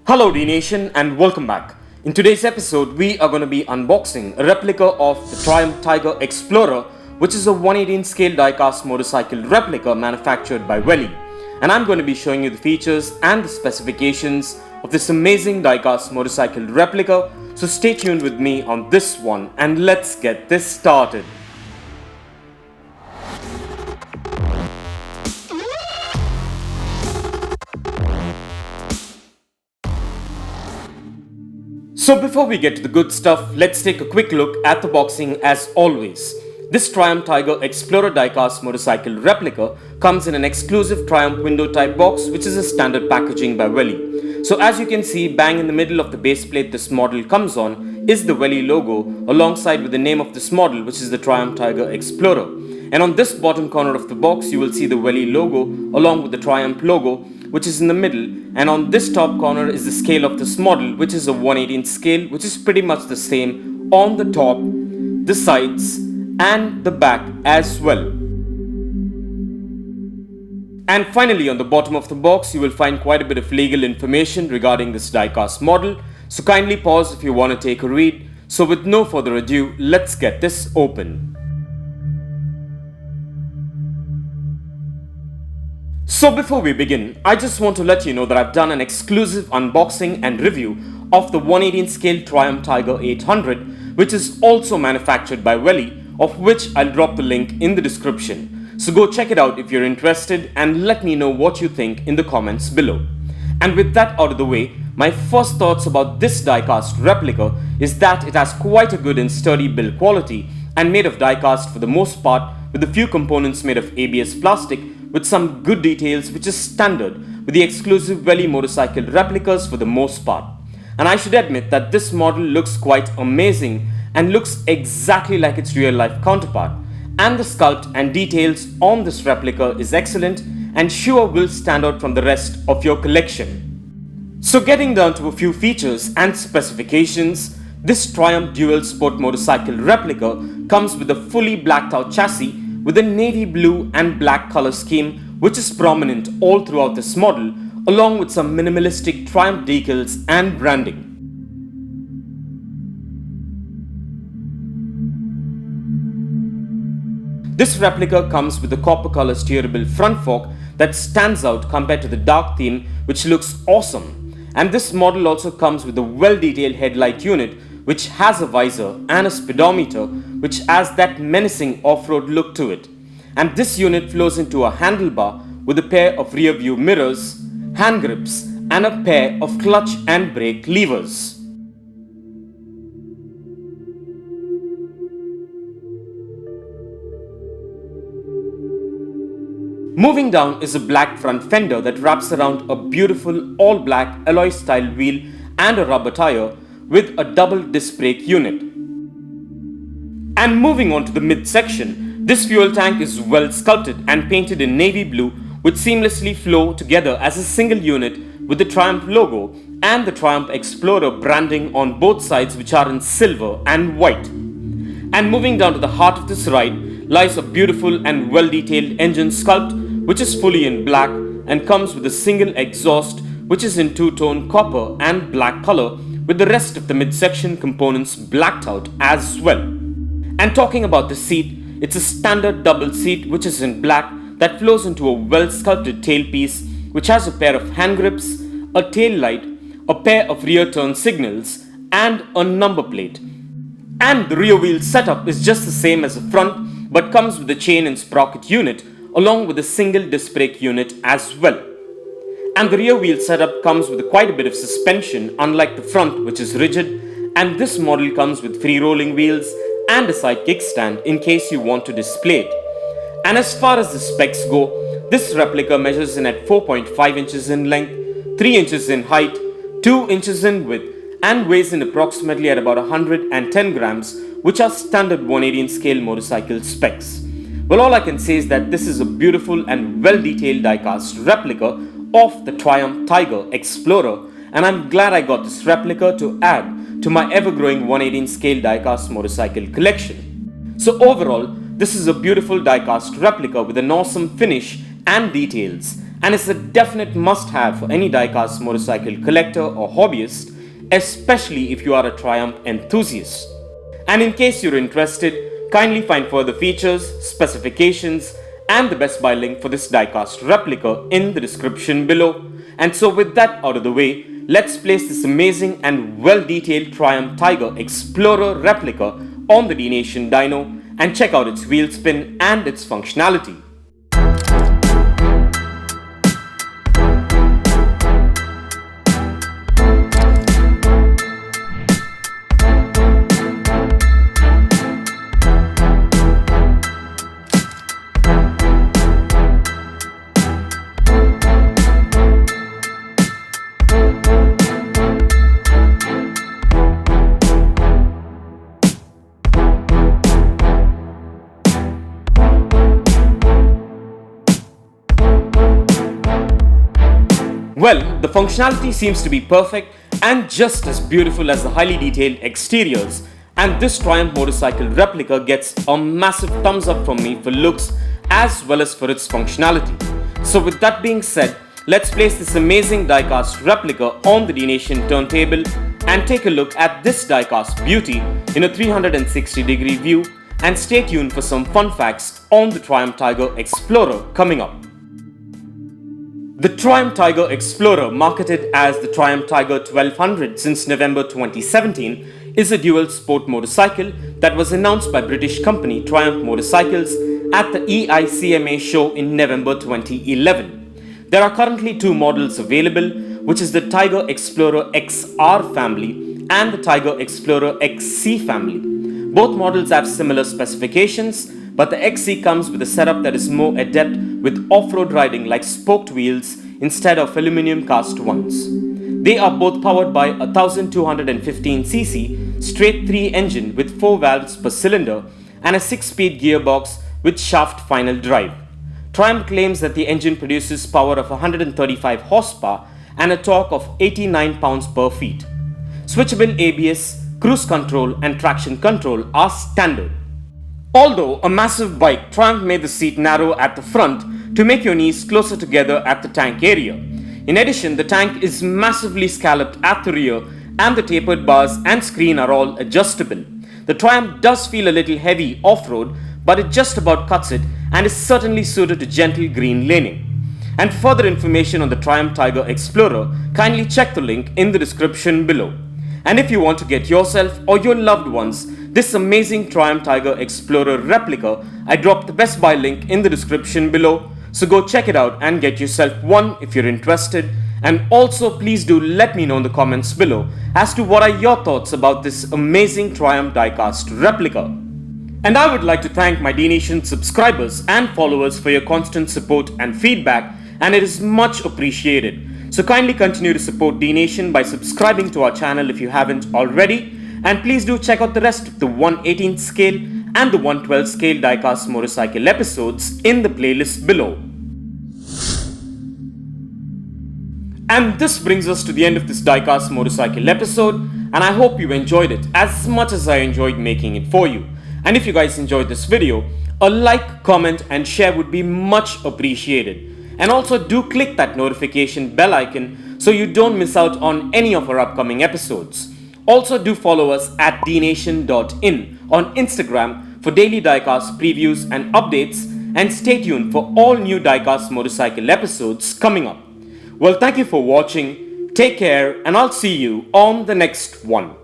Hello Dnation and welcome back. In today's episode we are going to be unboxing a replica of the triumphtigerexplorer, which is a 118 scale diecast motorcycle replica manufactured by Welly. And I'm going to be showing you the features and the specifications of this amazing diecast motorcycle replica. So stay tuned with me on this one and let's get this started. So before we get to the good stuff, let's take a quick look at the boxing as always. This triumphtigerexplorer diecast motorcycle replica comes in an exclusive Triumph window type box, which is a standard packaging by Welly. So as you can see, bang in the middle of the base plate this model comes on is the Welly logo alongside with the name of this model, which is the triumphtigerexplorer. And on this bottom corner of the box you will see the Welly logo along with the Triumph logo, which is in the middle, and on this top corner is the scale of this model, which is a 118 scale, which is pretty much the same on the top, the sides and the back as well. And finally, on the bottom of the box you will find quite a bit of legal information regarding this diecast model, so kindly pause if you want to take a read. So with no further ado, let's get this open. So before we begin, I just want to let you know that I've done an exclusive unboxing and review of the 118 scale Triumph Tiger 800, which is also manufactured by Welly, of which I'll drop the link in the description. So go check it out if you're interested and let me know what you think in the comments below. And with that out of the way, my first thoughts about this diecast replica is that it has quite a good and sturdy build quality and made of diecast for the most part, with a few components made of ABS plastic with some good details, which is standard with the exclusive Welly motorcycle replicas for the most part. And I should admit that this model looks quite amazing and looks exactly like its real life counterpart, and the sculpt and details on this replica is excellent and sure will stand out from the rest of your collection. So getting down to a few features and specifications, this Triumph dualsport motorcycle replica comes with a fully blacked out chassis with a navy blue and black color scheme, which is prominent all throughout this model, along with some minimalistic Triumph decals and branding. This replica comes with a copper color steerable front fork that stands out compared to the dark theme, which looks awesome. And this model also comes with a well-detailed headlight unit, which has a visor and a speedometer, which has that menacing off-road look to it. And this unit flows into a handlebar with a pair of rear view mirrors, hand grips and a pair of clutch and brake levers. Moving down is a black front fender that wraps around a beautiful all black alloy style wheel and a rubber tire with a double disc brake unit. And moving on to the midsection, this fuel tank is well sculpted and painted in navy blue, which seamlessly flow together as a single unit with the Triumph logo and the Triumph Explorer branding on both sides, which are in silver and white. And moving down to the heart of this ride lies a beautiful and well detailed engine sculpt, which is fully in black and comes with a single exhaust, which is in two-tone copper and black color, with the rest of the midsection components blacked out as well. And talking about the seat, it's a standard double seat which is in black that flows into a well sculpted tailpiece, which has a pair of hand grips, a tail light, a pair of rear turn signals and a number plate. And the rear wheel setup is just the same as the front, but comes with a chain and sprocket unit along with a single disc brake unit as well. And the rear wheel setup comes with quite a bit of suspension, unlike the front, which is rigid, and this model comes with free rolling wheels and a side kickstand in case you want to display it. And as far as the specs go, this replica measures in at 4.5 inches in length, 3 inches in height, 2 inches in width and weighs in approximately at about 110 grams, which are standard 118 scale motorcycle specs. Well, all I can say is that this is a beautiful and well detailed diecast replica of the Triumph Tiger Explorer, and I'm glad I got this replica to add to my ever-growing 118 scale diecast motorcycle collection. So overall, this is a beautiful diecast replica with an awesome finish and details, and is a definite must-have for any diecast motorcycle collector or hobbyist, especially if you are a Triumph enthusiast. And in case you're interested, kindly find further features, specifications, and the best buy link for this diecast replica in the description below. And so with that out of the way, let's place this amazing and well-detailed triumphtigerexplorer replica on the Dnation dyno and check out its wheel spin and its functionality. Well, the functionality seems to be perfect and just as beautiful as the highly detailed exteriors, and this Triumph motorcycle replica gets a massive thumbs up from me for looks as well as for its functionality. So with that being said, let's place this amazing diecast replica on the Dnation turntable and take a look at this diecast beauty in a 360-degree view, and stay tuned for some fun facts on the triumphtigerexplorer coming up. The triumphtigerexplorer, marketed as the triumphtiger 1200 since November 2017, is a dual sport motorcycle that was announced by British company Triumph Motorcycles at the EICMA show in November 2011. There are currently two models available, which is the Tiger Explorer XR family and the Tiger Explorer XC family. Both models have similar specifications, but the XC comes with a setup that is more adept with off-road riding like spoked wheels instead of aluminium cast ones. They are both powered by a 1215cc straight 3 engine with 4 valves per cylinder and a 6-speed gearbox with shaft final drive. Triumph claims that the engine produces power of 135 horsepower and a torque of 89 pounds per feet. Switchable ABS, cruise control and traction control are standard. Although a massive bike, Triumph made the seat narrow at the front to make your knees closer together at the tank area. In addition, the tank is massively scalloped at the rear and the tapered bars and screen are all adjustable. The Triumph does feel a little heavy off-road, but it just about cuts it and is certainly suited to gentle green laning. And for further information on the triumphtigerexplorer, kindly check the link in the description below. And if you want to get yourself or your loved ones this amazing triumphtigerexplorer replica, I dropped the best buy link in the description below, so go check it out and get yourself one if you're interested. And also please do let me know in the comments below as to what are your thoughts about this amazing Triumph diecast replica. And I would like to thank my Dnation subscribers and followers for your constant support and feedback, and it is much appreciated. So kindly continue to support Dnation by subscribing to our channel if you haven't already. And please do check out the rest of the 118 scale and the 112 scale diecast motorcycle episodes in the playlist below. And this brings us to the end of this diecast motorcycle episode, and I hope you enjoyed it as much as I enjoyed making it for you. And if you guys enjoyed this video, a like, comment and share would be much appreciated. And also do click that notification bell icon so you don't miss out on any of our upcoming episodes. Also do follow us at dnation.in on Instagram for daily diecast previews and updates, and stay tuned for all new diecast motorcycle episodes coming up. Well, thank you for watching, take care, and I'll see you on the next one.